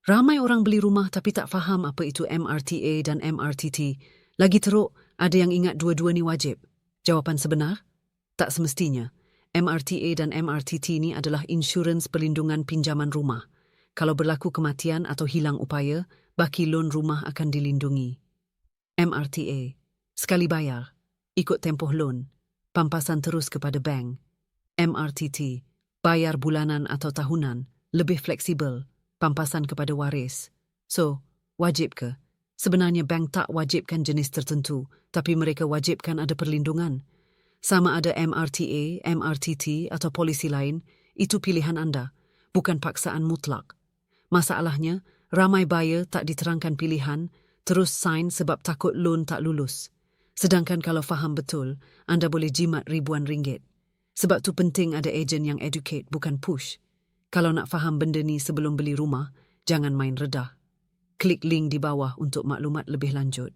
Ramai orang beli rumah tapi tak faham apa itu MRTA dan MRTT. Lagi teruk, ada yang ingat dua-dua ni wajib. Jawapan sebenar? Tak semestinya. MRTA dan MRTT ni adalah insurans perlindungan pinjaman rumah. Kalau berlaku kematian atau hilang upaya, baki lon rumah akan dilindungi. MRTA, sekali bayar, ikut tempoh lon, pampasan terus kepada bank. MRTT, bayar bulanan atau tahunan, lebih fleksibel, pampasan kepada waris. So, wajib ke? Sebenarnya bank tak wajibkan jenis tertentu, tapi mereka wajibkan ada perlindungan. Sama ada MRTA, MRTT atau polisi lain, itu pilihan anda, bukan paksaan mutlak. Masalahnya, ramai buyer tak diterangkan pilihan, terus sign sebab takut loan tak lulus. Sedangkan kalau faham betul, anda boleh jimat ribuan ringgit. Sebab tu penting ada ejen yang educate, bukan push. Kalau nak faham benda ni sebelum beli rumah, jangan main redah. Klik link di bawah untuk maklumat lebih lanjut.